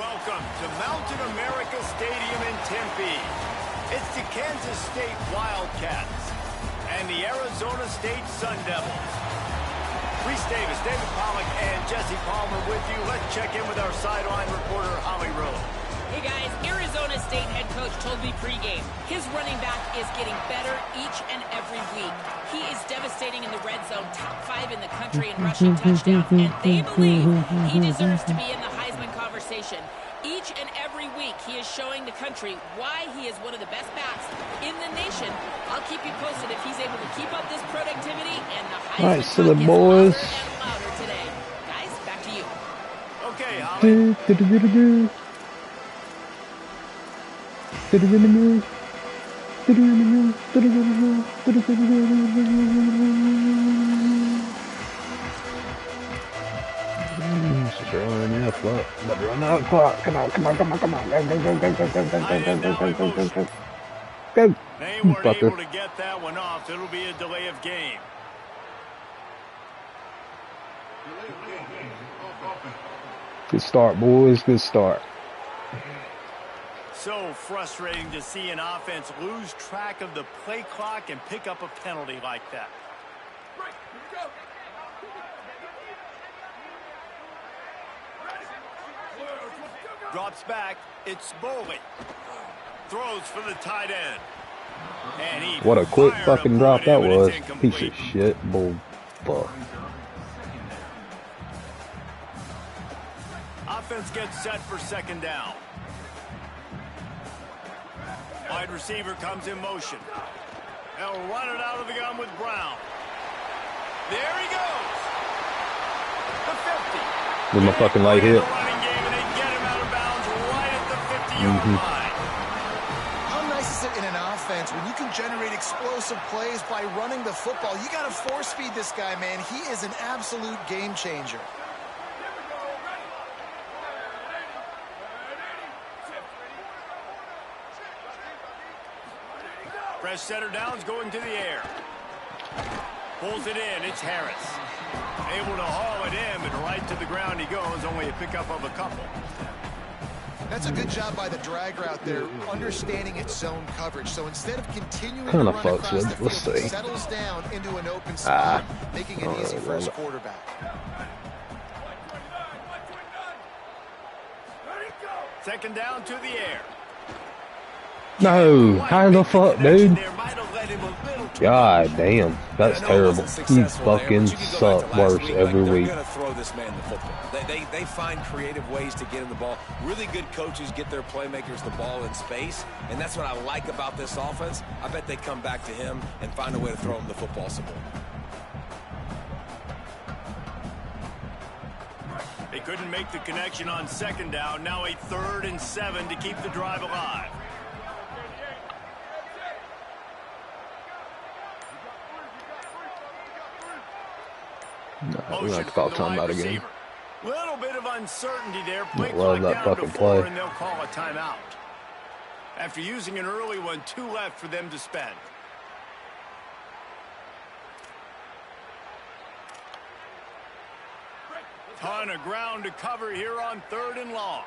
welcome to Mountain America Stadium in Tempe. It's the Kansas State Wildcats and the Arizona State Sun Devils. Reese Davis, David Pollack, and Jesse Palmer with you. Let's check in with our sideline reporter, Holly Rowe. Hey guys, Arizona State head coach told me pregame his running back is getting better each and every week. He is devastating in the red zone, top 5 in the country in rushing touchdowns, and they believe he deserves to be in the Heisman conversation. Each and every week he is showing the country why he is one of the best backs in the nation. I'll keep you posted if he's able to keep up this productivity, and the Heisman talk is louder and louder today. Guys, back to you. Okay, Holly. But run out clock. Come on. Go. They weren't able to get that one off. It'll be a delay of game. Good start, boys. Good start. So frustrating to see an offense lose track of the play clock and pick up a penalty like that. Drops back. It's Boley. Throws for the tight end. And he what a quick fucking drop that was. Piece of shit. Bull fuck. Offense gets set for second down. Wide receiver comes in motion. They'll run it out of the gun with Brown. There he goes. The 50. With my fucking light hit. How nice is it in an offense when you can generate explosive plays by running the football? You got to force feed this guy, man. He is an absolute game changer. Fresh center downs going to the air. Pulls it in. It's Harris. Able to haul it in, but right to the ground he goes. Only a pickup of a couple. That's a good job by the drag route there, understanding its zone coverage. So instead of continuing to run across the Let's field, see. it settles down into an open spot, making it easy for his quarterback. Second down to the air. No, how the fuck, dude? God damn, that's terrible. He fucking sucks worse every week. They're going to throw this man the football. They find creative ways to get him the ball. Really good coaches get their playmakers the ball in space, and that's what I like about this offense. I bet they come back to him and find a way to throw him the football some more. They couldn't make the connection on second down. Now a 3rd and 7 to keep the drive alive. No, we don't have to call timeout again. Little bit of uncertainty there. Play love that fucking play. And they'll call a timeout. After using an early one, 2 left for them to spend. Ton of ground to cover here on 3rd and long.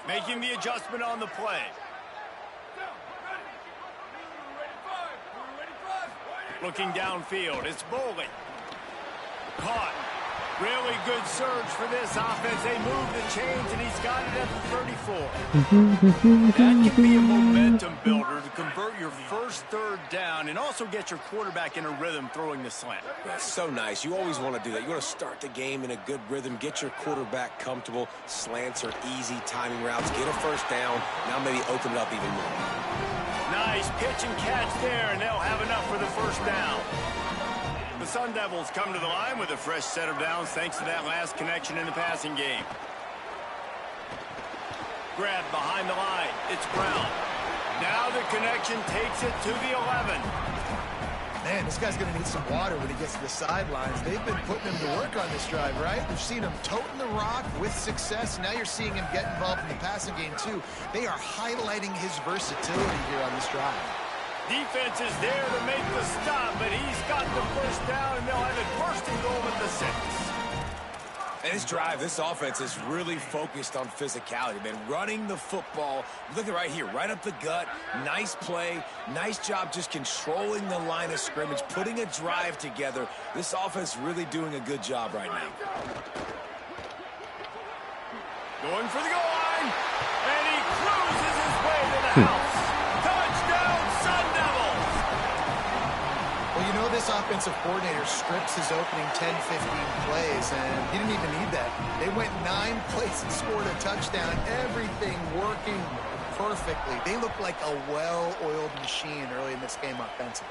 Making the adjustment on the play. Looking downfield, it's Boley. Caught. Really good surge for this offense. They move the chains, and he's got it at the 34. That can be a momentum builder to convert your first 3rd down and also get your quarterback in a rhythm throwing the slant. That's so nice. You always want to do that. You want to start the game in a good rhythm, get your quarterback comfortable. Slants are easy, timing routes, get a first down. Now maybe open it up even more. Nice pitch and catch there, and they'll have enough for the first down. The Sun Devils come to the line with a fresh set of downs thanks to that last connection in the passing game. Grab behind the line. It's Brown. Now the connection takes it to the 11. Man, this guy's going to need some water when he gets to the sidelines. They've been putting him to work on this drive, right? We've seen him toting the rock with success. Now you're seeing him get involved in the passing game, too. They are highlighting his versatility here on this drive. Defense is there to make the stop, but he's got the first down, and they'll have it first and goal at the 6. And this drive, this offense is really focused on physicality, man. Running the football, look at right here, right up the gut. Nice play, nice job just controlling the line of scrimmage, putting a drive together. This offense really doing a good job right now. Going for the goal line, and he cruises his way to the house. Touchdown, Sun Devils! Well, you know this offensive coordinator strips his opening 10, 15 plays, and he didn't even need that. They went 9 plays and scored a touchdown. Everything working perfectly. They look like a well-oiled machine early in this game offensively.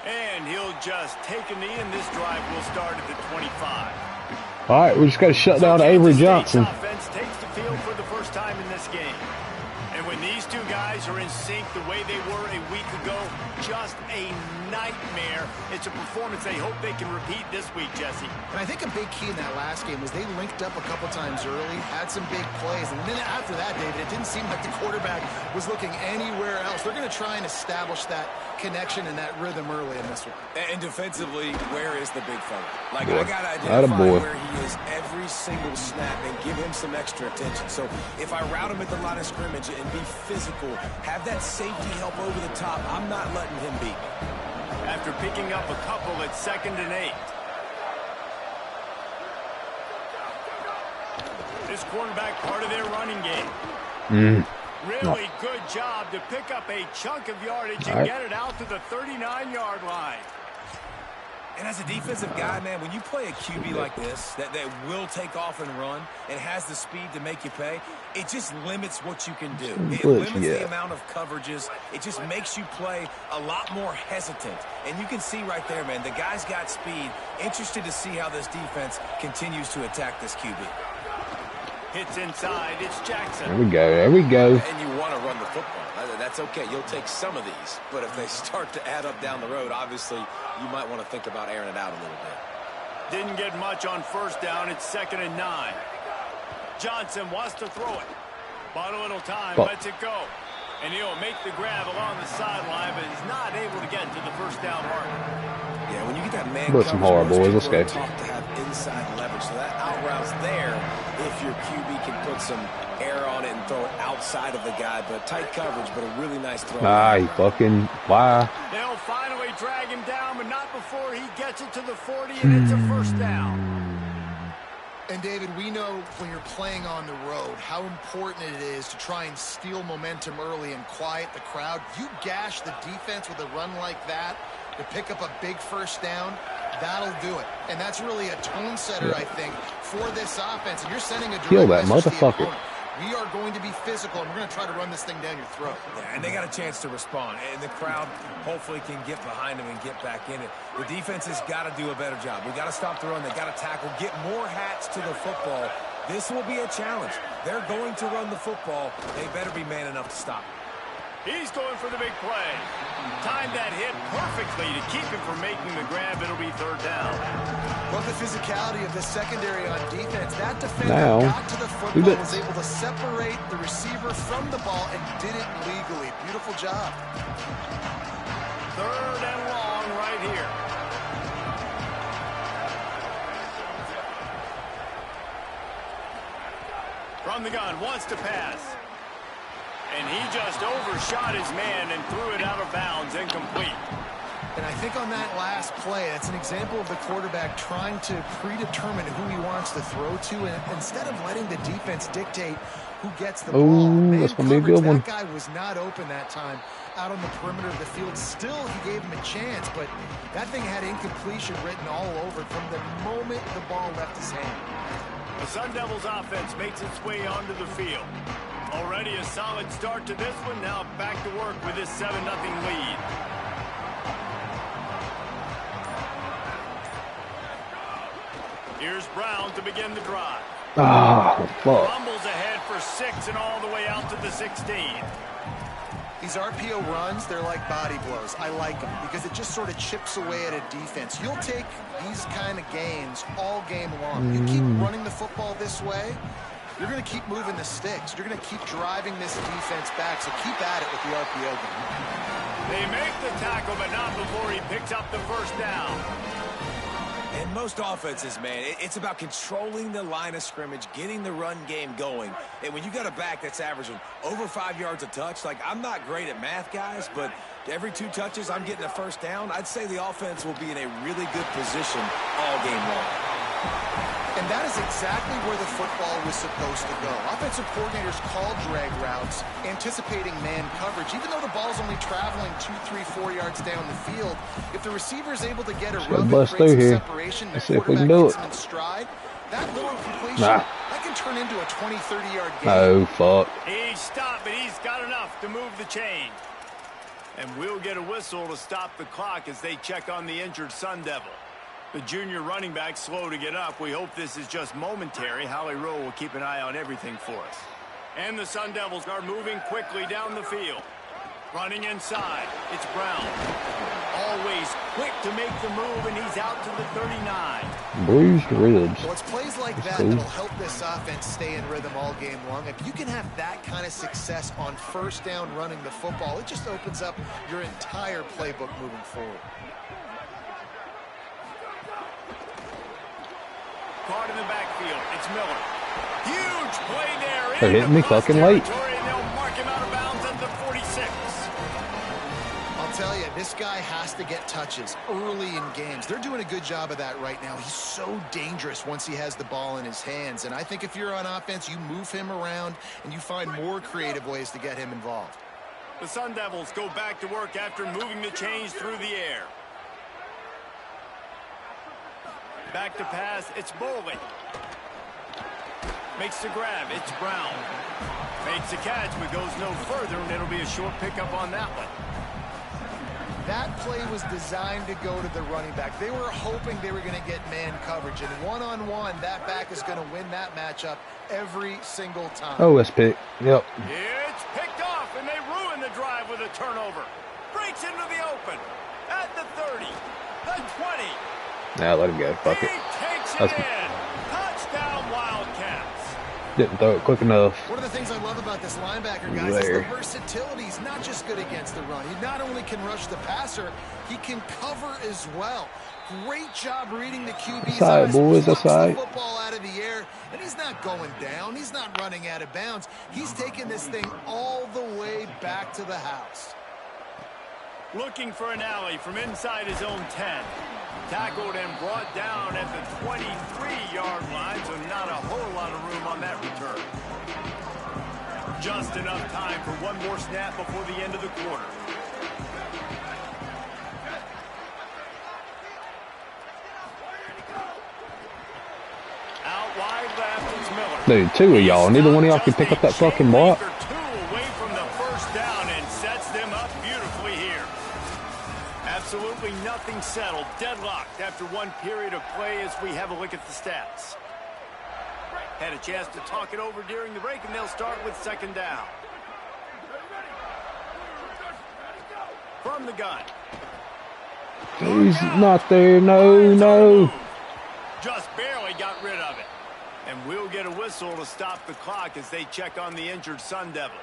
And he'll just take a knee, and this drive will start at the 25. All right, we just got to shut down Avery Johnson. Offense takes the field for the first time in this game. And when these two guys are in sync the way they were a week ago, just a nightmare. It's a performance they hope they can repeat this week, Jesse. And I think a big key in that last game was they linked up a couple times early, had some big plays, and then after that, David, it didn't seem like the quarterback was looking anywhere else. They're going to try and establish that connection and that rhythm early in this one. And defensively, where is the big fella? Like, I got to identify where he is every single snap and give him some extra attention. So if I route him at the line of scrimmage and be physical, have that safety help over the top, I'm not letting him beat me. After picking up a couple at 2nd and 8. This quarterback part of their running game. Really good job to pick up a chunk of yardage and get it out to the 39-yard line. And as a defensive guy, man, when you play a QB like this that will take off and run and has the speed to make you pay, it just limits what you can do. It limits the amount of coverages. It just makes you play a lot more hesitant. And you can see right there, man, the guy's got speed. Interested to see how this defense continues to attack this QB. Hits inside. It's Jackson. There we go. There we go. And you want to run the football. That's okay. You'll take some of these. But if they start to add up down the road, obviously, you might want to think about airing it out a little bit. Didn't get much on 1st down. It's 2nd and 9. Johnson wants to throw it. Bought a little time. Lets it go. And he'll make the grab along the sideline, but he's not able to get to the 1st down mark. Yeah, when you get that man coverage, some hard boys. Let's go. Talk to have inside leverage, so that out route's there if your QB can put some air on it and throw it outside of the guy, but tight coverage, but a really nice throw. He fucking why? They'll finally drag him down, but not before he gets it to the 40, and it's a 1st down. And, David, we know when you're playing on the road how important it is to try and steal momentum early and quiet the crowd. You gash the defense with a run like that to pick up a big 1st down, that'll do it. And that's really a tone setter, I think, for this offense. And you're sending a direct message to the opponent. We are going to be physical, and we're going to try to run this thing down your throat. Yeah, and they got a chance to respond, and the crowd hopefully can get behind them and get back in it. The defense has got to do a better job. We got to stop the run. They got to tackle, get more hats to the football. This will be a challenge. They're going to run the football. They better be man enough to stop it. He's going for the big play. Timed that hit perfectly to keep him from making the grab. It'll be 3rd down. Well, the physicality of the secondary on defense, that defender got to the football, was able to separate the receiver from the ball, and did it legally. Beautiful job. 3rd and long right here. From the gun, wants to pass. And he just overshot his man and threw it out of bounds, incomplete. And I think on that last play, that's an example of the quarterback trying to predetermine who he wants to throw to, and instead of letting the defense dictate who gets the ball. That's going to be a good one. That guy was not open that time out on the perimeter of the field. Still, he gave him a chance, but that thing had incompletion written all over it from the moment the ball left his hand. The Sun Devils offense makes its way onto the field. Already a solid start to this one. Now back to work with this 7-0 lead. Here's Brown to begin the drive. Fuck. Rumbles ahead for 6 and all the way out to the 16. These RPO runs, they're like body blows. I like them because it just sort of chips away at a defense. You'll take these kind of gains all game long. You keep running the football this way, you're going to keep moving the sticks. You're going to keep driving this defense back, so keep at it with the RPO game. They make the tackle, but not before he picks up the 1st down. And most offenses, man, it's about controlling the line of scrimmage, getting the run game going. And when you got a back that's averaging over 5 yards a touch, like, I'm not great at math, guys, but every 2 touches, I'm getting a first down. I'd say the offense will be in a really good position all game long. And that is exactly where the football was supposed to go. Offensive coordinators call drag routes, anticipating man coverage. Even though the ball's only traveling 2, 3, 4 yards down the field, if the receiver is able to get a rub and create some separation, the quarterback gets him in stride, that little completion, that can turn into a 20, 30-yard game. Oh, fuck. He's stopped, but he's got enough to move the chain. And we'll get a whistle to stop the clock as they check on the injured Sun Devil. The junior running back slow to get up. We hope this is just momentary. Holly Rowe will keep an eye on everything for us. And the Sun Devils are moving quickly down the field. Running inside. It's Brown. Always quick to make the move, and he's out to the 39. Bruised ribs. Well, it's plays like that that'll help this offense stay in rhythm all game long. If you can have that kind of success on first down running the football, it just opens up your entire playbook moving forward. Caught in the backfield. It's Miller. Huge play there. They're hitting me fucking late. And they'll mark him out of bounds at the 46. I'll tell you, this guy has to get touches early in games. They're doing a good job of that right now. He's so dangerous once he has the ball in his hands. And I think if you're on offense, you move him around and you find more creative ways to get him involved. The Sun Devils go back to work after moving the chains through the air. Back to pass, it's Bowling. Makes the grab, it's Brown. Makes the catch, but goes no further, and it'll be a short pickup on that one. That play was designed to go to the running back. They were hoping they were going to get man coverage, and one-on-one, that back is going to win that matchup every single time. Oh, it's picked. Yep. It's picked off, and they ruin the drive with a turnover. Breaks into the open. At the 30, the 20. Nah, let him go. Fuck it. He takes it in. Touchdown, Wildcats. Didn't throw it quick enough. One of the things I love about this linebacker, guys, is the versatility. He's not just good against the run. He not only can rush the passer, he can cover as well. Great job reading the QB's eyes. Boys, the football out of the air, and he's not going down. He's not running out of bounds. He's taking this thing all the way back to the house. Looking for an alley from inside his own 10. Tackled and brought down at the 23-yard line, so not a whole lot of room on that return. Just enough time for one more snap before the end of the quarter. Out wide left, it's Miller. Dude, 2 of y'all. Neither one of y'all can pick up that fucking block. Absolutely nothing settled. Deadlocked after one period of play as we have a look at the stats. Had a chance to talk it over during the break, and they'll start with second down. From the gun. He's not there. No, no. Just barely got rid of it. And we'll get a whistle to stop the clock as they check on the injured Sun Devil.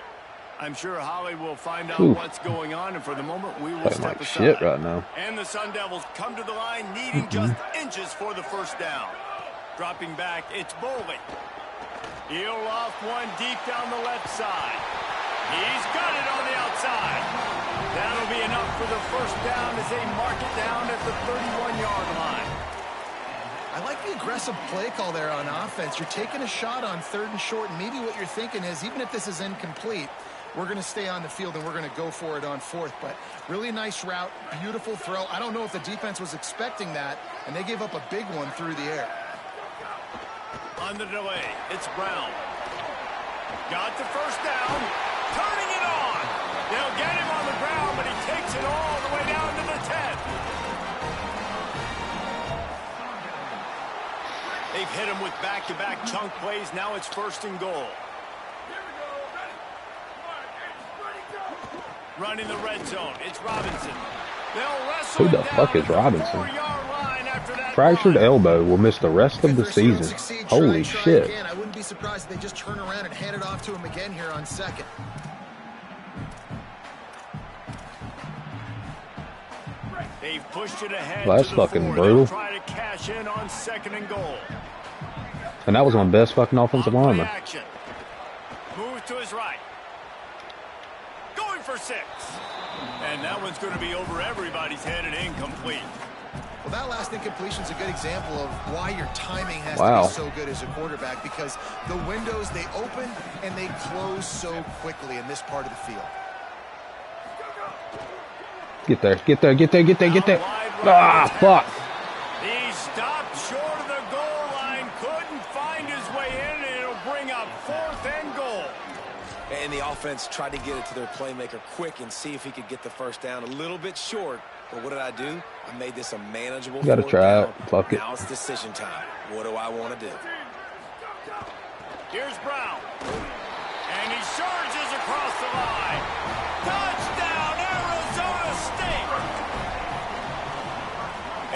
I'm sure Holly will find out what's going on, and for the moment, we will step like aside. shit right now. And the Sun Devils come to the line, needing just inches for the first down. Dropping back, it's Bowling. He'll off one deep down the left side. He's got it on the outside. That'll be enough for the first down as they mark it down at the 31-yard line. I like the aggressive play call there on offense. You're taking a shot on 3rd and short, and maybe what you're thinking is, even if this is incomplete, we're going to stay on the field and we're going to go for it on 4th. But really nice route, beautiful throw. I don't know if the defense was expecting that, and they gave up a big one through the air. On the delay, it's Brown. Got the first down, turning it on. They'll get him on the ground, but he takes it all the way down to the 10. They've hit him with back-to-back chunk plays. Now it's 1st and goal. Running the red zone, it's Robinson. Who the fuck is Robinson? Fractured elbow will miss the rest of the season. Holy shit. I wouldn't be surprised if they just turn around and hand it off to him again here on 2nd. They've pushed it ahead. Well, that's to the fucking 4. brutal. They'll try to cash in on 2nd and goal. And that was my best fucking offensive lineman. Action. Move to his right. Going for 6. And that one's going to be over everybody's head and incomplete. Well, that last incompletion is a good example of why your timing has to be so good as a quarterback, because the windows, they open and they close so quickly in this part of the field. Get there, get there, get there, get there, get there. Ah, fuck. He stopped short of the goal line, couldn't find his way in, and it'll bring up 4th and goal. And the offense tried to get it to their playmaker quick and see if he could get the first down. A little bit short, but what did I do? I made this a manageable. You gotta try it. Fuck it. Now it's decision time. What do I want to do? Here's Brown. And he surges across the line. Touchdown, Arizona State!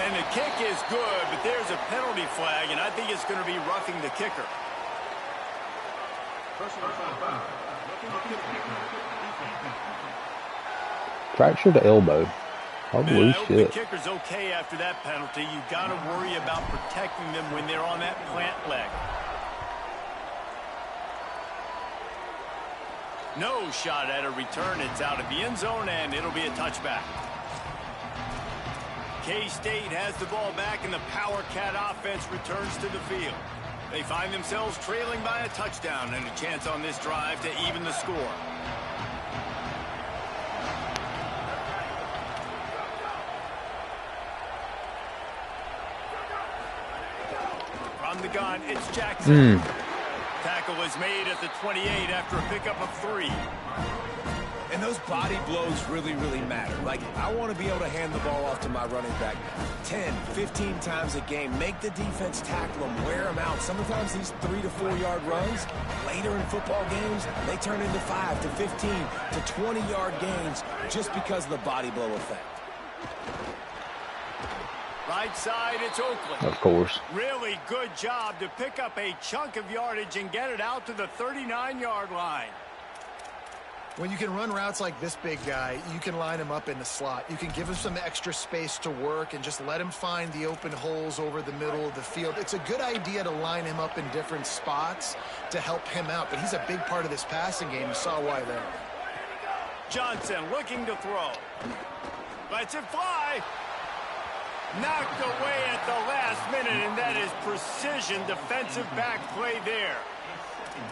And the kick is good, but there's a penalty flag, and I think it's going to be roughing the kicker. Fractured elbow. Holy I hope shit. the kicker's okay after that penalty. You've got to worry about protecting them when they're on that plant leg. No shot at a return. It's out of the end zone, and it'll be a touchback. K-State has the ball back, and the Power Cat offense returns to the field. They find themselves trailing by a touchdown and a chance on this drive to even the score. From the gun, it's Jackson. Tackle is made at the 28 after a pickup of 3. And those body blows really, really matter. Like, I want to be able to hand the ball off to my running back 10, 15 times a game. Make the defense tackle them, wear them out. Sometimes these 3 to 4 yard runs, later in football games, they turn into 5 to 15 to 20 yard gains just because of the body blow effect. Right side, it's Oakland. Of course. Really good job to pick up a chunk of yardage and get it out to the 39-yard line. When you can run routes like this big guy, you can line him up in the slot. You can give him some extra space to work and just let him find the open holes over the middle of the field. It's a good idea to line him up in different spots to help him out, but he's a big part of this passing game. You saw why there. Johnson looking to throw. Lets it fly. Knocked away at the last minute, and that is precision defensive back play there.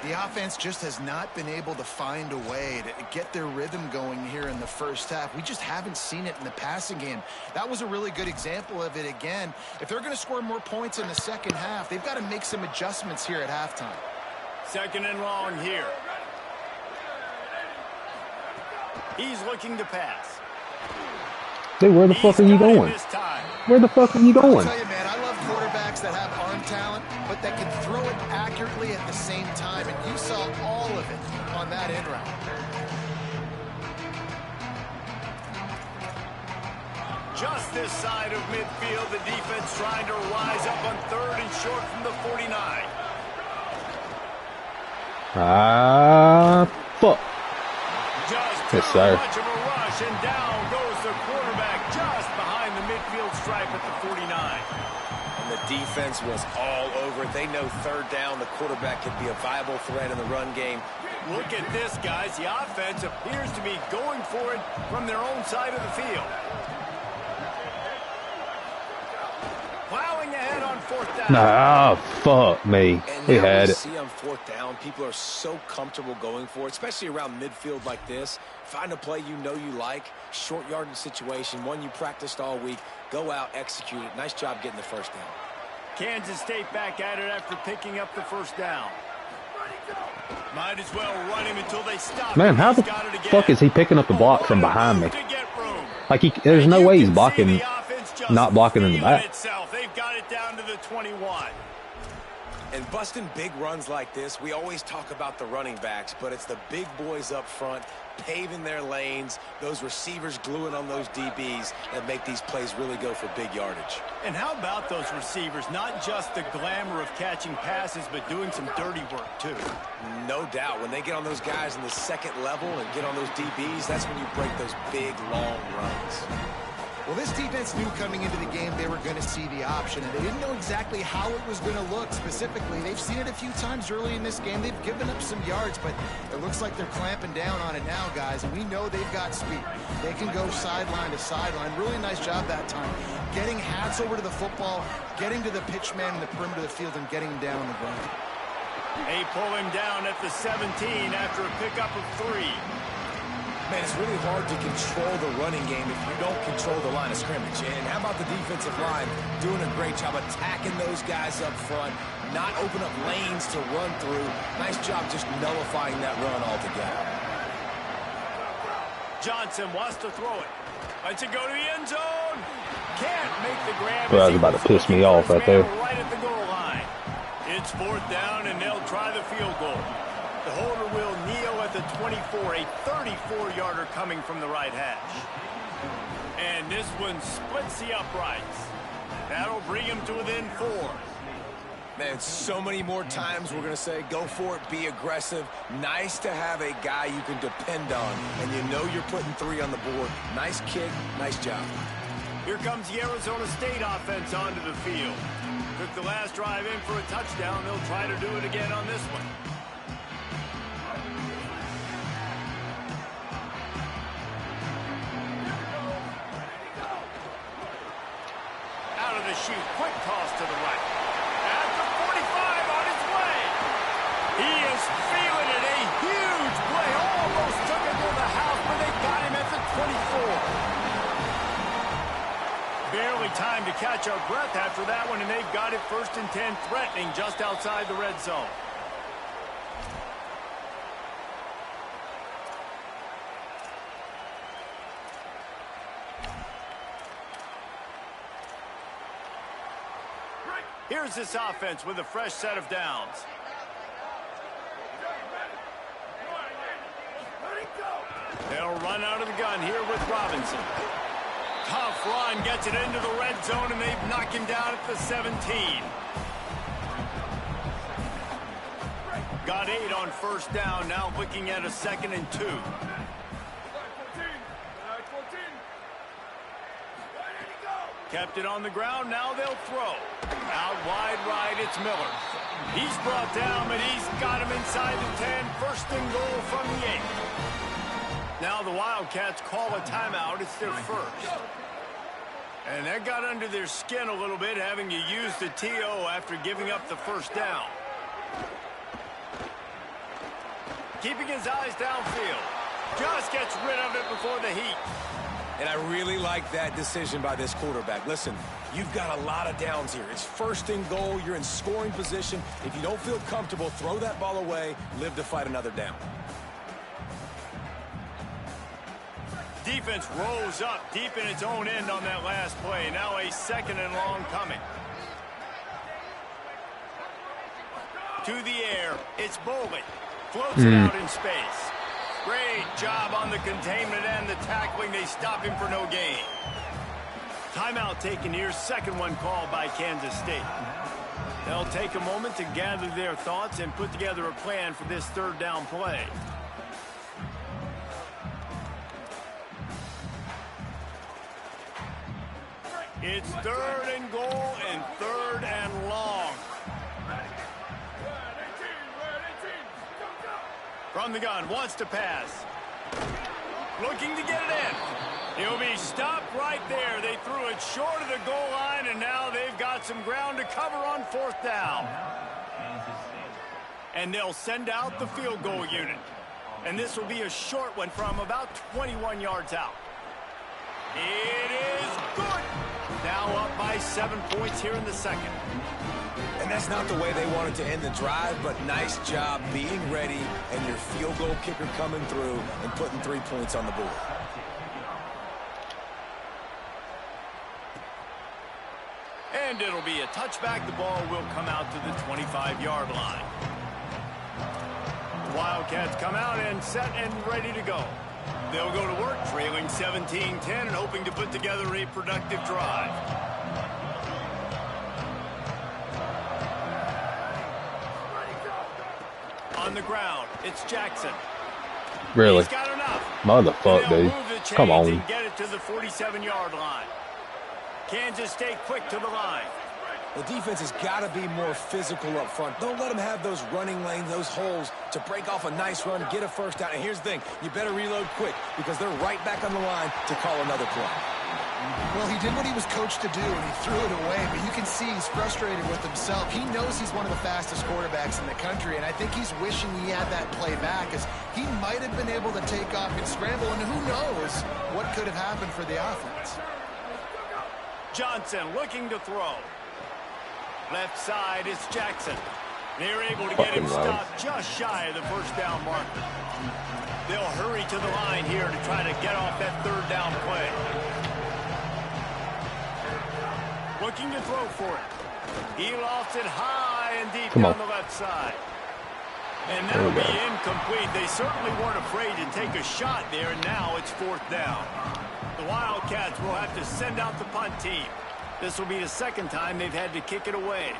The offense just has not been able to find a way to get their rhythm going here in the first half. We just haven't seen it in the passing game. That was a really good example of it again. If they're going to score more points in the second half, they've got to make some adjustments here at halftime. 2nd and long here. He's looking to pass. Dude, where the fuck are you going? Where the fuck are you going? I'll tell you, man, I love quarterbacks that have arm talent, but that can throw it accurately at the same time, and you saw all of it on that end route. Just this side of midfield, the defense trying to rise up on 3rd and short from the 49. Ah, fuck. Just too much of a rush, and down goes the quarterback just behind the midfield stripe at the 49. And the defense was all over it. They know 3rd down, the quarterback could be a viable threat in the run game. Look at this, guys. The offense appears to be going for it from their own side of the field. Plowing ahead on 4th down. Nah, fuck me. We had it. See on 4th down, people are so comfortable going for it, especially around midfield like this. Find a play you know you like, short yardage situation, one you practiced all week. Go out, execute it. Nice job getting the first down. Kansas State back at it after picking up the first down. Might as well run him until they stop. Man, how the fuck is he picking up the block from behind me? Like, there's no way he's blocking, not blocking in the back. They've got it down to the 21. And busting big runs like this, we always talk about the running backs, but it's the big boys up front paving their lanes, those receivers gluing on those DBs that make these plays really go for big yardage. And how about those receivers? Not just the glamour of catching passes, but doing some dirty work too. No doubt. When they get on those guys in the 2nd level and get on those DBs, that's when you break those big, long runs. Well, this defense knew coming into the game they were going to see the option, and they didn't know exactly how it was going to look specifically. They've seen it a few times early in this game. They've given up some yards, but it looks like they're clamping down on it now, guys, and we know they've got speed. They can go sideline to sideline. Really nice job that time. Getting Hats over to the football, getting to the pitch man in the perimeter of the field, and getting him down on the ground. They pull him down at the 17 after a pickup of 3. Man, it's really hard to control the running game if you don't control the line of scrimmage. And how about the defensive line doing a great job attacking those guys up front, not open up lanes to run through. Nice job just nullifying that run altogether. Johnson wants to throw it. Lets it go to the end zone. Can't make the grab. Well, that was about to piss me off right there. Right at the goal line. It's 4th down, and they'll try the field goal. The holder will kneel at the 24, a 34-yarder coming from the right hash. And this one splits the uprights. That'll bring him to within 4. Man, so many more times we're going to say, go for it, be aggressive. Nice to have a guy you can depend on, and you know you're putting 3 on the board. Nice kick, nice job. Here comes the Arizona State offense onto the field. Took the last drive in for a touchdown. They'll try to do it again on this one. Out of the chute, quick toss to the right. At the 45 on his way. He is feeling it. A huge play. Almost took it to the house, but they got him at the 24. Barely time to catch our breath after that one, and they've got it 1st and 10, threatening just outside the red zone. Here's this offense with a fresh set of downs. They'll run out of the gun here with Robinson. Tough run, gets it into the red zone, and they've knocked him down at the 17. Got 8 on 1st down, now looking at a 2nd and 2. Kept it on the ground, now they'll throw. Out wide right, it's Miller. He's brought down, but he's got him inside the 10. 1st and goal from the 8. Now the Wildcats call a timeout. It's their 1st. And that got under their skin a little bit, having to use the TO after giving up the 1st down. Keeping his eyes downfield. Just gets rid of it before the heat. And I really like that decision by this quarterback. Listen, you've got a lot of downs here. It's 1st and goal. You're in scoring position. If you don't feel comfortable, throw that ball away. Live to fight another down. Defense rolls up deep in its own end on that last play. Now a 2nd and long coming. To the air. It's Boley. Floats it out in space. Great job on the containment and the tackling. They stop him for no gain. Timeout taken here. 2nd one called by Kansas State. They'll take a moment to gather their thoughts and put together a plan for this 3rd down play. It's 3rd and goal and 3rd and long. From the gun, wants to pass. Looking to get it in. He'll be stopped right there. They threw it short of the goal line, and now they've got some ground to cover on 4th down. And they'll send out the field goal unit. And this will be a short one from about 21 yards out. It is good. Now up by 7 points here in the 2nd. And that's not the way they wanted to end the drive, but nice job being ready and your field goal kicker coming through and putting 3 points on the board. And it'll be a touchback. The ball will come out to the 25-yard line. Wildcats come out and set and ready to go. They'll go to work, trailing 17-10 and hoping to put together a productive drive. On the ground, it's Jackson. Really? He's got enough. Motherfucker, dude. Move the chains Come on. and get it to the 47-yard line. Kansas State quick to the line. The defense has got to be more physical up front. Don't let them have those running lanes, those holes to break off a nice run, get a first down. And here's the thing, you better reload quick because they're right back on the line to call another play. Well, he did what he was coached to do, and he threw it away. But you can see he's frustrated with himself. He knows he's one of the fastest quarterbacks in the country, and I think he's wishing he had that play back, as he might have been able to take off and scramble, and who knows what could have happened for the offense. Johnson looking to throw. Left side is Jackson. They're able to get him stopped just shy of the first down marker. They'll hurry to the line here to try to get off that third down play. Looking to throw for it. He lost it high and deep down the left side. And that'll be incomplete. They certainly weren't afraid to take a shot there, and now it's fourth down. The Wildcats will have to send out the punt team. This will be the second time they've had to kick it away.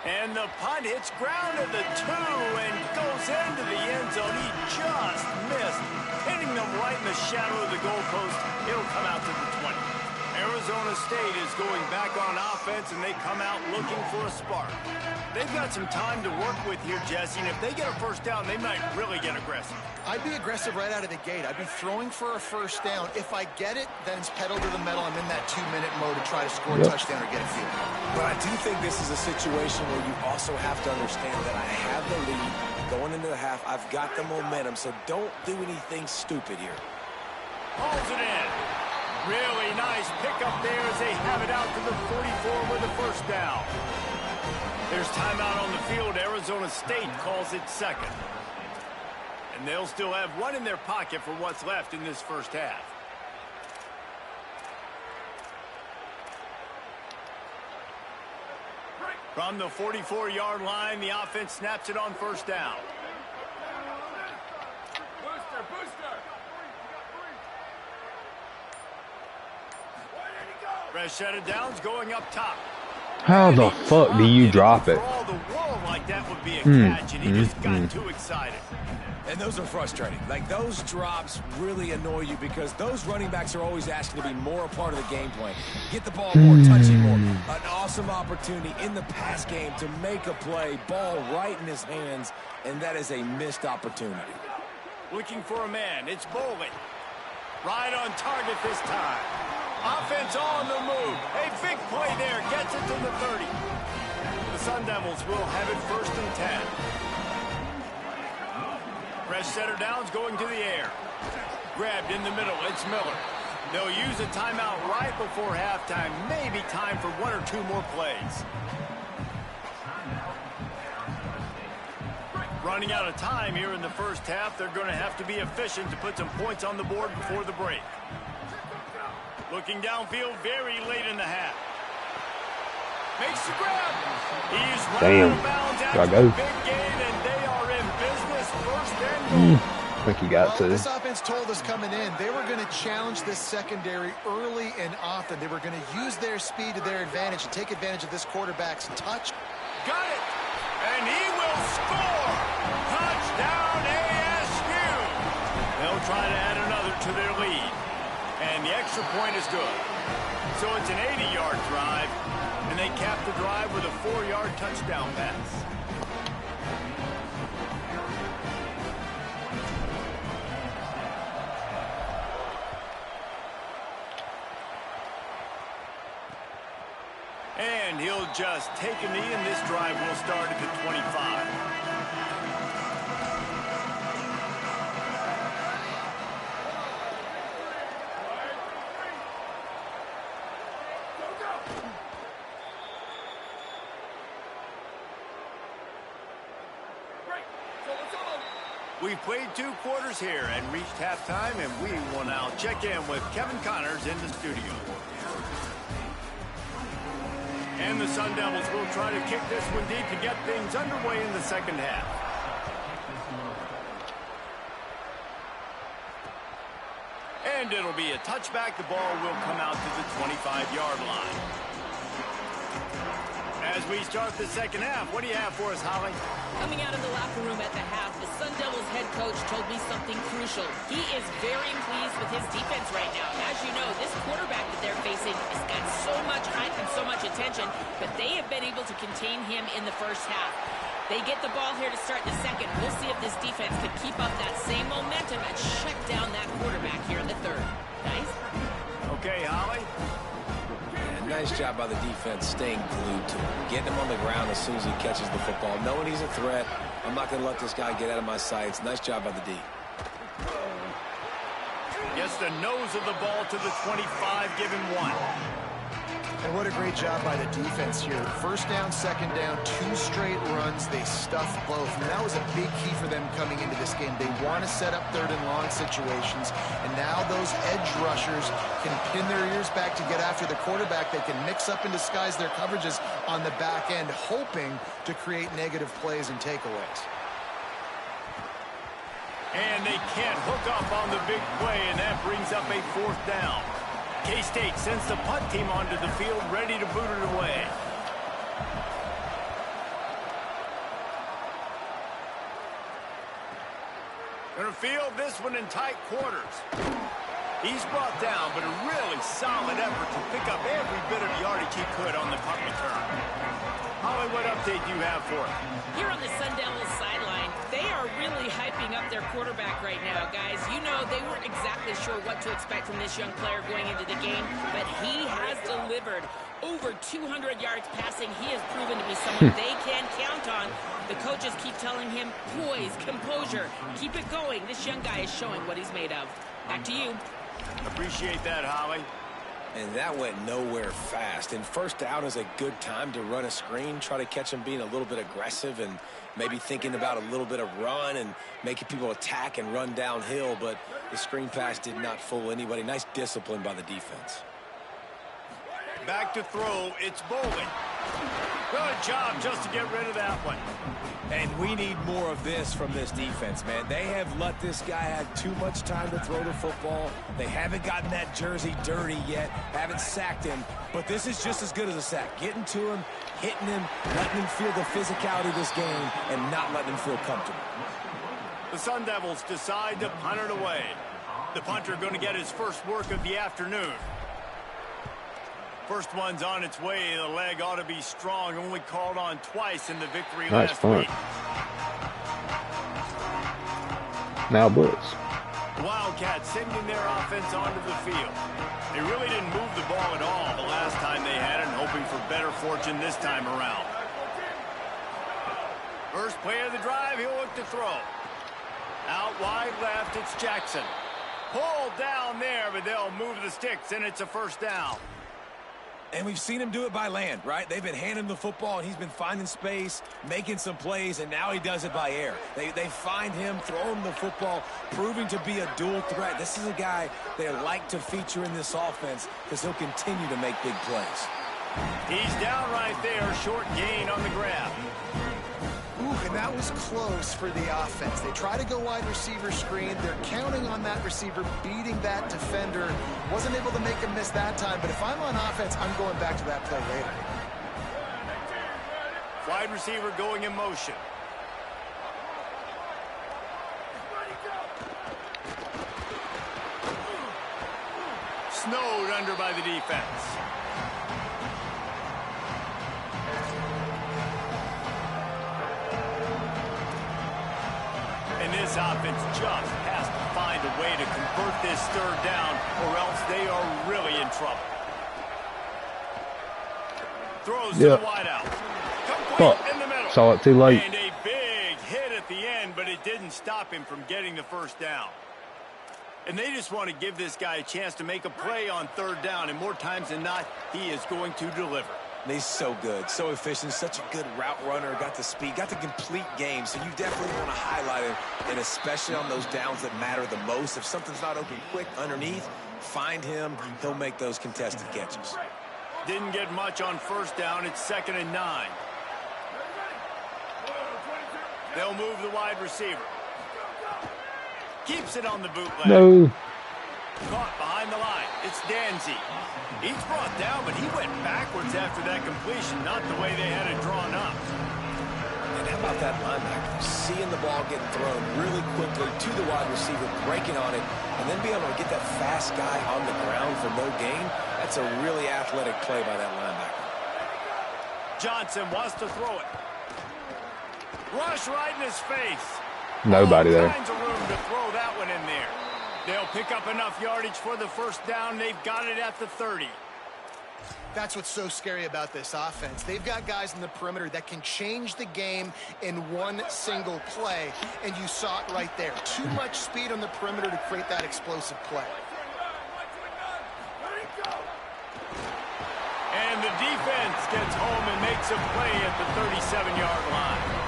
And the punt hits ground at the 2 and goes into the end zone. He just missed, hitting them right in the shadow of the goalpost. It'll come out to the 20. Arizona State is going back on offense, and they come out looking for a spark. They've got some time to work with here, Jesse, and if they get a first down, they might really get aggressive. I'd be aggressive right out of the gate. I'd be throwing for a first down. If I get it, then it's pedal to the metal. I'm in that 2-minute mode to try to score a touchdown or get a field goal. But I do think this is a situation where you also have to understand that I have the lead going into the half. I've got the momentum, so don't do anything stupid here. Pulls it in. Really nice pickup there as they have it out to the 44 with a first down. There's timeout on the field. Arizona State calls it second. And they'll still have one in their pocket for what's left in this first half. From the 44-yard line, the offense snaps it on first down. Fresh set of downs going up top. How the fuck do you drop it? For all the world like that would be a catch, and he just got too excited. And those are frustrating. Like, those drops really annoy you because those running backs are always asking to be more a part of the game plan. Get the ball more, touch it more. An awesome opportunity in the pass game to make a play, ball right in his hands, and that is a missed opportunity. Looking for a man. It's Bowling. Right on target this time. Offense on the move. A big play there. Gets it to the 30. The Sun Devils will have it first and 10. Fresh setter downs going to the air. Grabbed in the middle. It's Miller. They'll use a timeout right before halftime. Maybe time for one or two more plays. Running out of time here in the first half. They're going to have to be efficient to put some points on the board before the break. Looking downfield very late in the half. Makes the grab. He's running out of bounds after the big gain, and they are in business. First and goal. I think you got to. This offense told us coming in they were going to challenge this secondary early and often. They were going to use their speed to their advantage and take advantage of this quarterback's touch. Got it. And he will score. Touchdown ASU. They'll try to add another to their lead. And the extra point is good. So it's an 80-yard drive, and they cap the drive with a 4-yard touchdown pass. And he'll just take a knee, and this drive will start at the 25. We've played 2 quarters here and reached halftime, and we will now check in with Kevin Connors in the studio. And the Sun Devils will try to kick this one deep to get things underway in the second half. And it'll be a touchback. The ball will come out to the 25-yard line. As we start the second half, what do you have for us, Holly? Coming out of the locker room at the half, the Sun Devils head coach told me something crucial. He is very pleased with his defense right now. As you know, this quarterback that they're facing has got so much hype and so much attention, but they have been able to contain him in the first half. They get the ball here to start the second. We'll see if this defense can keep up that same momentum and shut down that quarterback here in the third. Nice. Okay, Holly. Nice job by the defense staying glued to him, getting him on the ground as soon as he catches the football, knowing he's a threat. I'm not going to let this guy get out of my sights. Nice job by the D. Gets the nose of the ball to the 25, give him 1. And what a great job by the defense here. First down, second down, 2 straight runs. They stuffed both. And that was a big key for them coming into this game. They want to set up third and long situations. And now those edge rushers can pin their ears back to get after the quarterback. They can mix up and disguise their coverages on the back end, hoping to create negative plays and takeaways. And they can't hook up on the big play, and that brings up a 4th down. K-State sends the punt team onto the field, ready to boot it away. Gonna field this one in tight quarters. He's brought down, but a really solid effort to pick up every bit of yardage he could on the punt return. Holly, what update do you have for him? Here on the Sun Devils sideline, they are really hyping up their quarterback right now, guys. You know, they weren't exactly sure what to expect from this young player going into the game, but he has delivered over 200 yards passing. He has proven to be someone they can count on. The coaches keep telling him, poise, composure, keep it going. This young guy is showing what he's made of. Back to you. Appreciate that, Holly. And that went nowhere fast. And first down is a good time to run a screen, try to catch him being a little bit aggressive and maybe thinking about a little bit of run and making people attack and run downhill. But the screen pass did not fool anybody. Nice discipline by the defense. Back to throw, it's Bowling. Good job just to get rid of that one. And we need more of this from this defense, man. They have let this guy have too much time to throw the football. They haven't gotten that jersey dirty yet, haven't sacked him. But this is just as good as a sack. Getting to him, hitting him, letting him feel the physicality of this game, and not letting him feel comfortable. The Sun Devils decide to punt it away. The punter going to get his first work of the afternoon. First one's on its way. The leg ought to be strong. Only called on twice in the victory last week. Now blitz. The Wildcats sending their offense onto the field. They really didn't move the ball at all the last time they had it, and hoping for better fortune this time around. First play of the drive, he'll look to throw. Out wide left, it's Jackson. Pulled down there, but they'll move the sticks, and it's a first down. And we've seen him do it by land, right? They've been handing him the football, and he's been finding space, making some plays, and now he does it by air. They find him, throw him the football, proving to be a dual threat. This is a guy they like to feature in this offense because he'll continue to make big plays. He's down right there, short gain on the grab. Ooh, and that was close for the offense. They try to go wide receiver screen. They're counting on that receiver beating that defender. Wasn't able to make him miss that time, but if I'm on offense, I'm going back to that play later. Wide receiver going in motion. Snowed under by the defense. And this offense just has to find a way to convert this third down, or else they are really in trouble. Throws to the wideout. Complete in the middle. Saw it too late. And a big hit at the end, but it didn't stop him from getting the first down. And they just want to give this guy a chance to make a play on third down, and more times than not, he is going to deliver. He's so good, so efficient, such a good route runner, got the speed, got the complete game, so you definitely want to highlight him, and especially on those downs that matter the most. If something's not open quick underneath, find him, he'll make those contested catches. Didn't get much on first down, it's 2nd and 9. They'll move the wide receiver. Keeps it on the bootleg. No. Caught behind the line. It's Danzy. He's brought down, but he went backwards after that completion, not the way they had it drawn up. And that about that linebacker? Seeing the ball getting thrown really quickly to the wide receiver, breaking on it, and then being able to get that fast guy on the ground for no gain. That's a really athletic play by that linebacker. Johnson wants to throw it. Rush right in his face. Nobody there. All kinds of room to throw that one in there. They'll pick up enough yardage for the first down. They've got it at the 30. That's what's so scary about this offense. They've got guys in the perimeter that can change the game in one single play, and you saw it right there. Too much speed on the perimeter to create that explosive play. And the defense gets home and makes a play at the 37-yard line.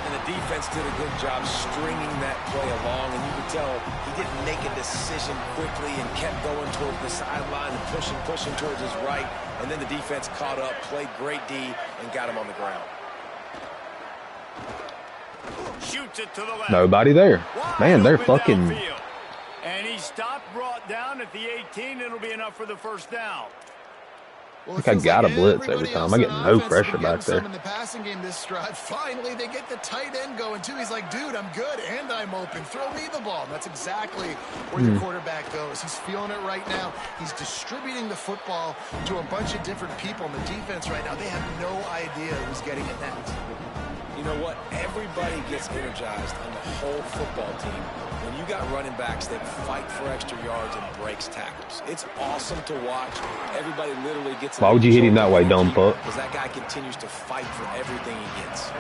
And the defense did a good job stringing that play along, and you could tell he didn't make a decision quickly and kept going towards the sideline and pushing towards his right, and then the defense caught up, played great D, and got him on the ground. Shoots it to the left. Nobody there. Man, they're fucking... Downfield. And he stopped, brought down at the 18. It'll be enough for the first down. Well, I think I got a blitz every time. I get no pressure back there. In the passing game this drive, finally they get the tight end going too. He's like, dude, I'm good and I'm open. Throw me the ball. And that's exactly where the quarterback goes. He's feeling it right now. He's distributing the football to a bunch of different people. And the defense right now, they have no idea who's getting it next. You know what? Everybody gets energized on the whole football team when you got running backs that fight for extra yards and breaks tackles. It's awesome to watch. Everybody literally gets... Why would you hit him that way, dumb fuck? Because that guy continues to fight for everything he gets.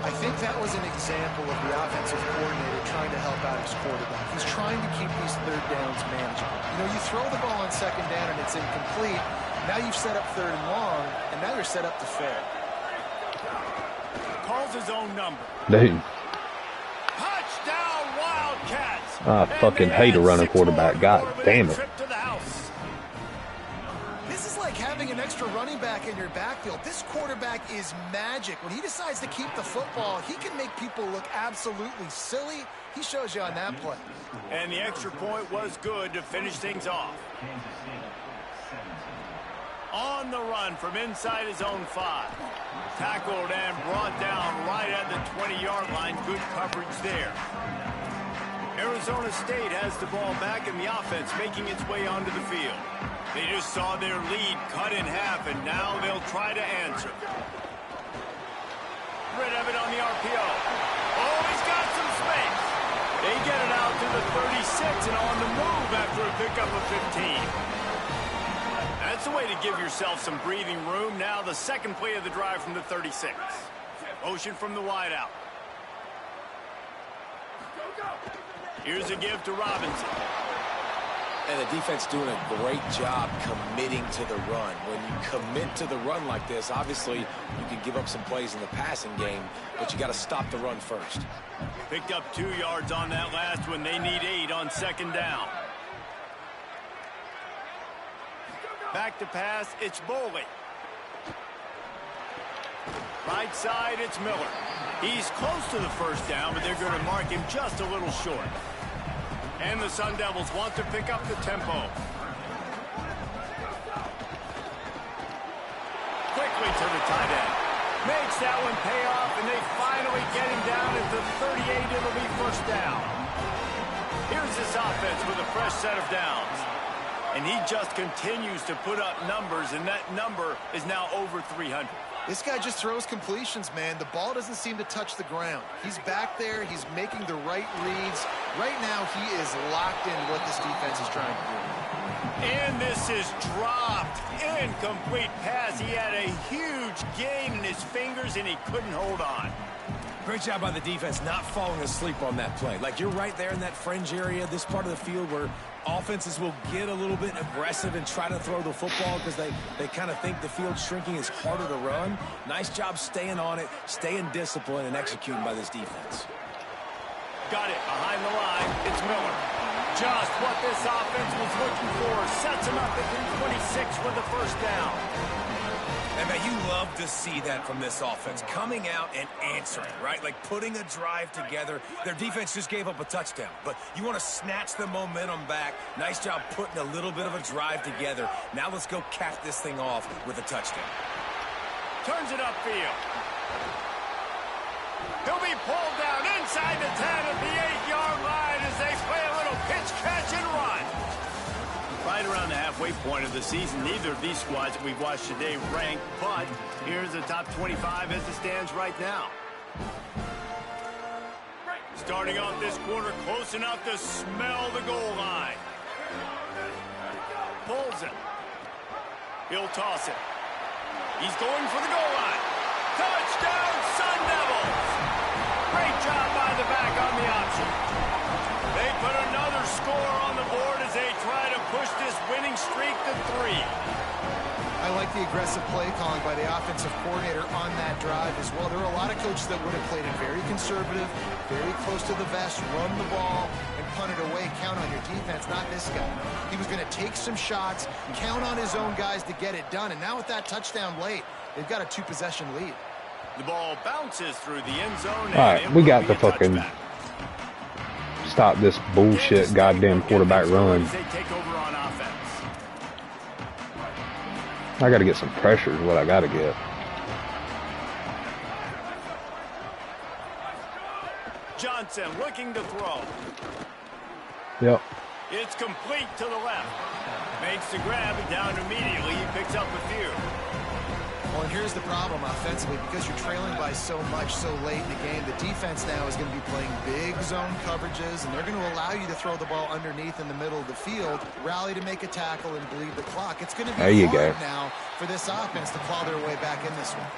I think that was an example of the offensive coordinator trying to help out his quarterback. He's trying to keep these third downs manageable. You know, you throw the ball on second down and it's incomplete. Now you've set up third and long, and now you're set up to fail. Calls his own number. Dude. Touchdown, Wildcats. I fucking hate a running quarterback. God damn it. This is like having an extra running back in your backfield. This quarterback is magic. When he decides to keep the football, he can make people look absolutely silly. He shows you on that play. And the extra point was good to finish things off. On the run from inside his own 5. Tackled and brought down right at the 20-yard line. Good coverage there. Arizona State has the ball back in the offense, making its way onto the field. They just saw their lead cut in half, and now they'll try to answer. Rid of it on the RPO. Oh, he's got some space. They get it out to the 36 and on the move after a pickup of 15. That's the way to give yourself some breathing room. Now the second play of the drive from the 36. Motion from the wideout. Here's a give to Robinson. And the defense doing a great job committing to the run. When you commit to the run like this, obviously you can give up some plays in the passing game, but you got to stop the run first. Picked up 2 yards on that last one. They need 8 on second down. Back to pass, it's Boley. Right side, it's Miller. He's close to the first down, but they're going to mark him just a little short. And the Sun Devils want to pick up the tempo. Quickly to the tight end. Makes that one pay off, and they finally get him down at the 38. It'll be first down. Here's this offense with a fresh set of downs. And he just continues to put up numbers, and that number is now over 300. This guy just throws completions, man. The ball doesn't seem to touch the ground. He's back there. He's making the right reads. Right now, he is locked in what this defense is trying to do. And this is dropped. Incomplete pass. He had a huge gain in his fingers, and he couldn't hold on. Great job by the defense not falling asleep on that play. Like, you're right there in that fringe area, this part of the field where offenses will get a little bit aggressive and try to throw the football because they kind of think the field's shrinking is harder to run. Nice job staying on it, staying disciplined, and executing by this defense. Got it behind the line. It's Miller. Just what this offense was looking for. Sets him up at the 26 for the first down. And man, you love to see that from this offense, coming out and answering, right? Like putting a drive together. Their defense just gave up a touchdown, but you want to snatch the momentum back. Nice job putting a little bit of a drive together. Now let's go cap this thing off with a touchdown. Turns it upfield. He'll be pulled down inside the 10 at the 8-yard line as they play a little pitch, catch, and run. Right around the halfway point of the season, neither of these squads that we've watched today rank, but here's the top 25 as it stands right now. Starting off this quarter, close enough to smell the goal line. Pulls it. He'll toss it. He's going for the goal line. Touchdown, Sun Devils! Great job by the back on the option. They put another score on the board as they try to push this winning streak to 3. I like the aggressive play calling by the offensive coordinator on that drive as well. There are a lot of coaches that would have played it very conservative, very close to the vest, run the ball, and punt it away, count on your defense. Not this guy. He was going to take some shots, count on his own guys to get it done. And now with that touchdown late, they've got a 2-possession lead. The ball bounces through the end zone. All right, we got to fucking stop this bullshit goddamn quarterback run. They take over on offense. I got to get some pressure is what I got to get. Johnson looking to throw. Yep. It's complete to the left. Makes the grab and down immediately. He picks up a few. Well, and here's the problem offensively. Because you're trailing by so much so late in the game, the defense now is going to be playing big zone coverages, and they're going to allow you to throw the ball underneath in the middle of the field, rally to make a tackle, and bleed the clock. It's going to be hard now for this offense to claw their way back in this one.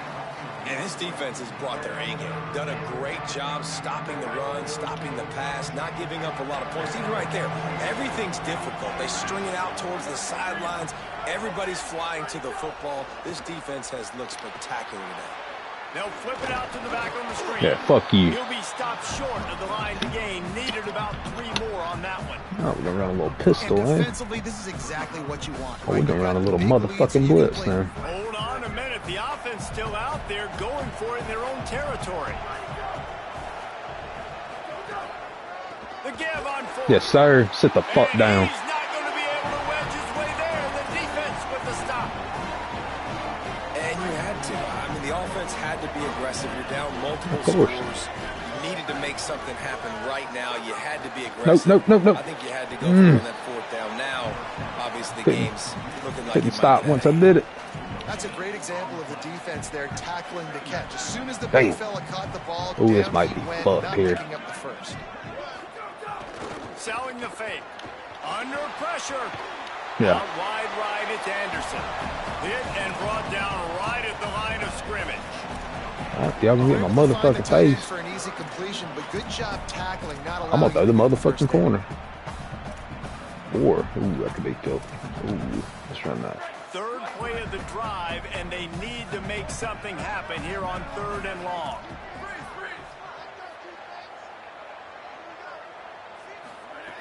And this defense has brought their A game. Done a great job stopping the run, stopping the pass, not giving up a lot of points. Even right there, everything's difficult. They string it out towards the sidelines. Everybody's flying to the football. This defense has looked spectacular today. They'll flip it out to the back on the screen. Yeah, fuck you. He'll be stopped short of the line to gain. Needed about 3 more on that one. Oh, we're gonna run a little pistol, and eh? defensively, this is exactly what you want. Oh, we're gonna run a little motherfucking blitz now. Hold on a minute. The offense still out there going for it in their own territory. The give on 4. Yes, sir. Sit the fuck down. He's not going to be able to wedge his way there. The defense with the stop. And you had to. I mean, the offense had to be aggressive. You're down multiple scores. Needed to make something happen right now. You had to be aggressive. Nope. I think you had to go for that 4th down. Now, obviously, the game's looking like Couldn't stop once I did it. That's a great example of the defense there tackling the catch. As soon as the big fella caught the ball, ooh, this might be fucked here. Up the first. Selling the fake. Under pressure. Yeah. Out wide right, it's Anderson. Hit and brought down right at the line of scrimmage. Y'all gonna get my motherfucking face. For an easy completion, but good job tackling. Not I'm gonna throw the motherfucking corner. Or, ooh, that could be filthy. Ooh, let's run that. Third play of the drive, and they need to make something happen here on 3rd and long.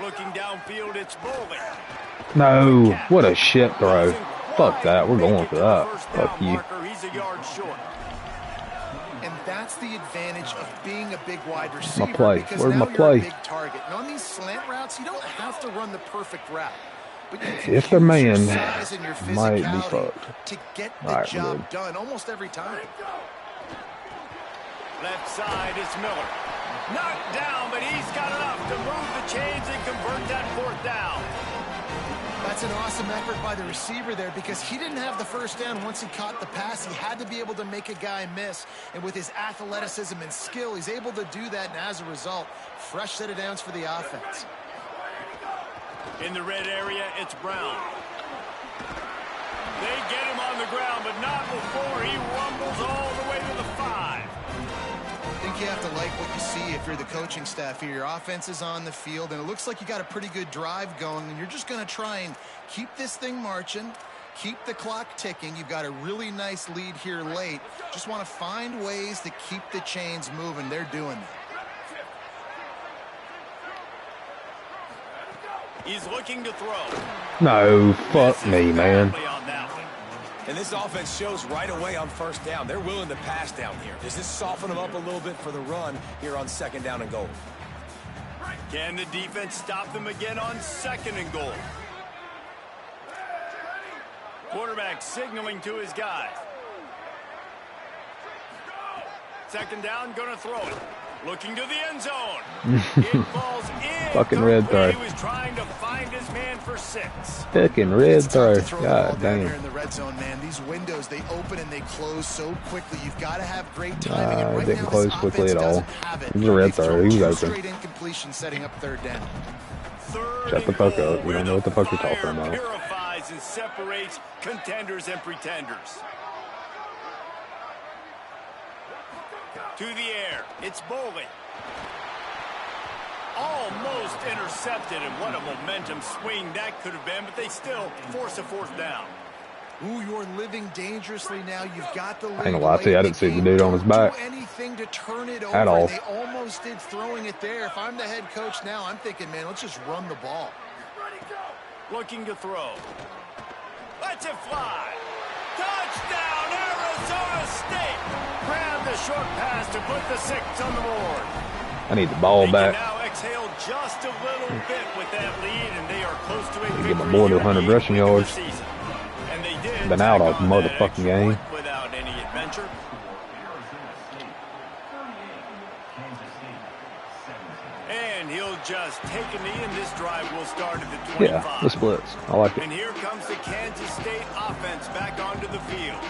Looking downfield, it's Bowling. No, what a shit throw. Fuck that, we're going for that. Fuck you. He's a yard short. And that's the advantage of being a big wide receiver. My play. Because Where's now my you're play? a big target. And on these slant routes, you don't have to run the perfect route. But you can If they're use man, your size and your might be physicality fucked. to get the All right, job good. done almost every time. Left side, it's Miller. Knocked down, but he's got enough to move the chains and convert that 4th down. That's an awesome effort by the receiver there because he didn't have the first down once he caught the pass. He had to be able to make a guy miss. And with his athleticism and skill, he's able to do that. And as a result, fresh set of downs for the offense. In the red area, it's Brown. They get him on the ground, but not before he rumbles all the way to the 5. I think you have to like what you see if you're the coaching staff here. Your offense is on the field, and it looks like you got a pretty good drive going, and you're just going to try and keep this thing marching, keep the clock ticking. You've got a really nice lead here late. Just want to find ways to keep the chains moving. They're doing that. He's looking to throw. No, fuck me, man. And this offense shows right away on 1st down. They're willing to pass down here. Does this soften them up a little bit for the run here on 2nd down and goal? Can the defense stop them again on 2nd and goal? Quarterback signaling to his guy. second down, gonna throw it. Looking to the end zone. It falls in. Fucking red throw. He was trying to find his man for 6. Fucking red throw. God damn. Here in the red zone, man. These windows, they open and they close so quickly. You've got to have great timing. And right didn't now, close quickly at all. It was a red throw. He was open. Straight incompletion, setting up third down. Shut the fuck up. You don't know what the fuck you're talking about. Purifies and separates contenders and pretenders. To the air. It's Bowling. Almost intercepted, and what a momentum swing that could have been, but they still force a 4th down. Ooh, you're living dangerously now. You've got the lead. I ain't gonna lie to you, I didn't see the dude on his back anything to turn it over. at all. They almost did throwing it there. If I'm the head coach now, I'm thinking, man, let's just run the ball. Looking to throw. Let's it fly. Touchdown, Arizona State. Grab the short pass to put the 6 on the board. I need the ball back. Now exhale just a little bit with that lead, and they are close to a victory. Get my boy to 100 rushing yards. And they did. Been out all motherfucking game. Without any adventure. And he'll just take a knee, and this drive will start at the 25. Yeah, the splits. I like it. And here comes the Kansas State offense back onto the field.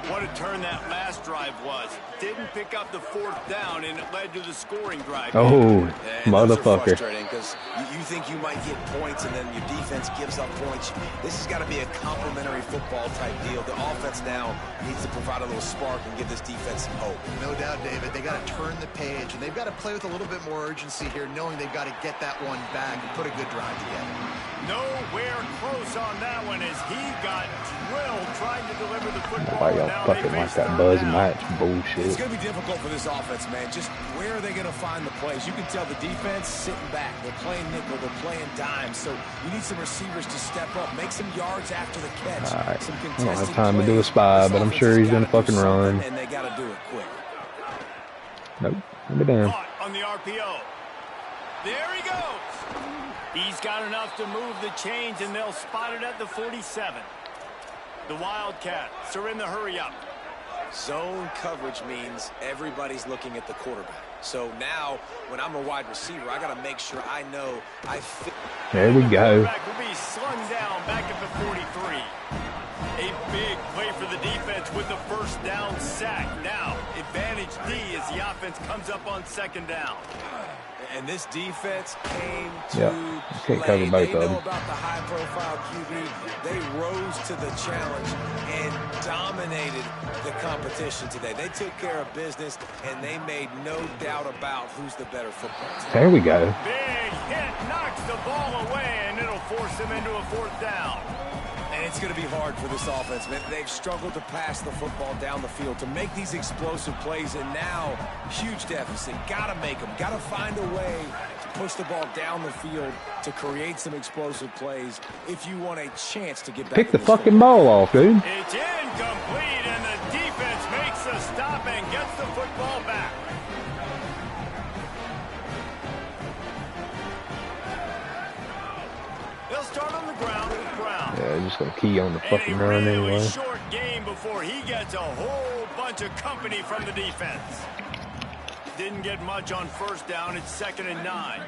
What a turn that last drive was. Didn't pick up the 4th down, and it led to the scoring drive. Oh, motherfucker. Because you think you might get points, and then your defense gives up points. This has got to be a complementary football type deal. The offense now needs to provide a little spark and give this defense some hope. No doubt, David. They got to turn the page, and they've got to play with a little bit more urgency here, knowing they've got to get that one back and put a good drive together. Nowhere close on that one as he got drilled trying to deliver the football. Why y'all fucking like that buzz match bullshit? It's going to be difficult for this offense, man. Just where are they going to find the plays? You can tell the defense sitting back. They're playing nickel. They're playing dime. So you need some receivers to step up, make some yards after the catch. All right. Some I don't have time to do a spy, but I'm sure he's going to fucking run. And they got to do it quick. Nope. Let me down. On the RPO. There he goes. He's got enough to move the chains, and they'll spot it at the 47. The Wildcats are in the hurry-up. Zone coverage means everybody's looking at the quarterback. So now, when I'm a wide receiver, I got to make sure I know I fit. There we go. The quarterback will be slung down back at the 43. A big play for the defense with the 1st down sack. Now, advantage D as the offense comes up on 2nd down. And this defense came to can't play. cover both They of know them. about the high-profile QB. They rose to the challenge and dominated the competition today. They took care of business, and they made no doubt about who's the better football team. There we go. Big hit, knocks the ball away, and it'll force them into a 4th down. And it's going to be hard for this offense, man. They've struggled to pass the football down the field, to make these explosive plays, and now, huge deficit. Got to make them. Got to find a way to push the ball down the field to create some explosive plays if you want a chance to get back. Pick the fucking ball off, dude. It's incomplete, and the defense makes the stop and gets the football back. They'll start on the ground with Brown. Yeah, just gonna key on the fucking run anyway. Short game before he gets a whole bunch of company from the defense. Didn't get much on 1st down. It's 2nd and 9.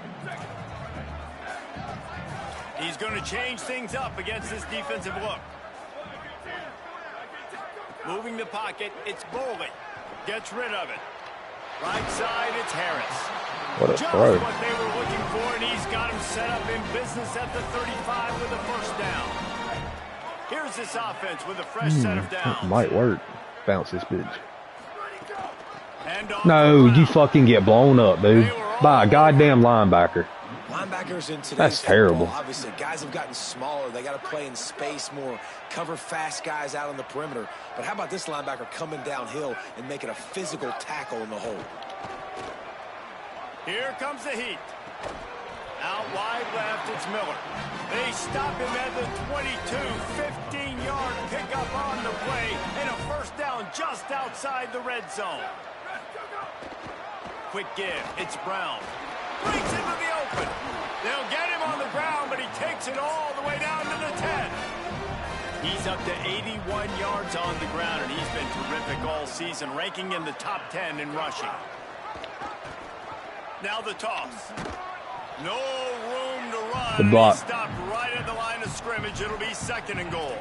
He's going to change things up against this defensive look. Moving the pocket, it's Bowling. Gets rid of it. Right side, it's Harris. What a Just throw. what they were looking for, and he's got him set up in business at the 35 with a 1st down. Here's this offense with a fresh set of downs. That might work. Bounce this bitch. And off No, the you ground. fucking get blown up, dude. By a goddamn linebacker. Linebackers in today's That's terrible. football, obviously, guys have gotten smaller. They got to play in space more, cover fast guys out on the perimeter. But how about this linebacker coming downhill and making a physical tackle in the hole? Here comes the heat. Out wide left, it's Miller. They stop him at the 22, 15-yard pickup on the play, and a 1st down just outside the red zone. Quick give, it's Brown. Breaks into the open. They'll get him on the ground, but he takes it all the way down to the 10. He's up to 81 yards on the ground, and he's been terrific all season, ranking in the top 10 in rushing. Now the toss. No room to run. Good block. He stopped right at the line of scrimmage. It'll be 2nd and goal.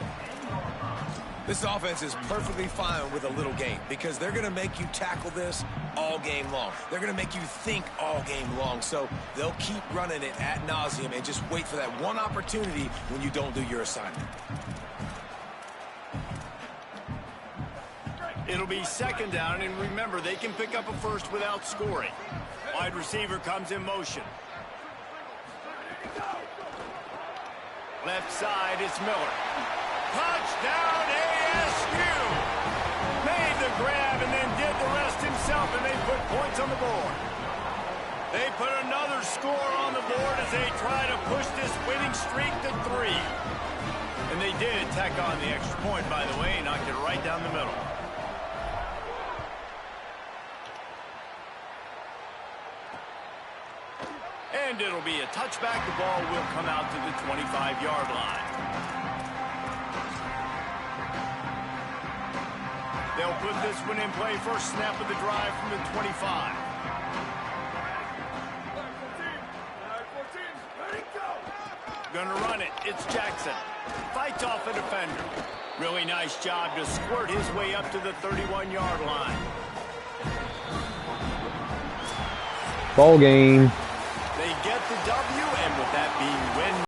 This offense is perfectly fine with a little game because they're going to make you tackle this all game long. They're going to make you think all game long. So they'll keep running it ad nauseum and just wait for that one opportunity when you don't do your assignment. It'll be 2nd down, and remember, they can pick up a first without scoring. Wide receiver comes in motion. Left side, it's Miller. Touchdown, ASU! Made the grab and then did the rest himself, and they put points on the board. They put another score on the board as they try to push this winning streak to 3. And they did tack on the extra point, by the way, knocked it right down the middle. And it'll be a touchback. The ball will come out to the 25-yard line. They'll put this one in play. First snap of the drive from the 25. Gonna run it. It's Jackson. Fights off a defender. Really nice job to squirt his way up to the 31-yard line. Ball game.